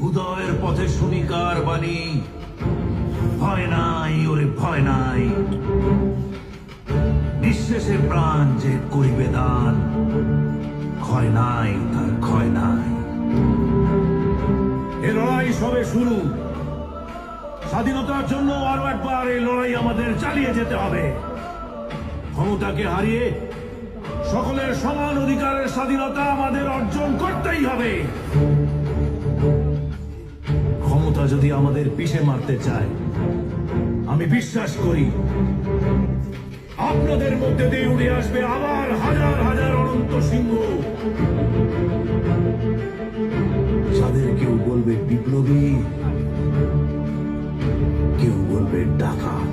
উদয়ের পথে শুনিকার বাণী, ভয় নাই ওরে ভয় নাই, নিঃশেষে প্রাণ যে করিবে দান, ক্ষয় নাই তার ক্ষয় নাই। এ লড়াই সবে শুরু। স্বাধীনতার জন্য আরো একবার এই লড়াই আমাদের চালিয়ে যেতে হবে। ক্ষমতাকে হারিয়ে সকলের সমান অধিকারের স্বাধীনতা আমাদের অর্জন করতেই হবে। ক্ষমতা যদি আমাদের পিছে মারতে চায়, আমি বিশ্বাস করি আপনাদের মধ্যে দিয়ে উড়ে আসবে আবার হাজার হাজার অনন্ত সিংহ। যাদের কেউ বলবে বিপ্লবী, কেউ বলবে ডাকাত।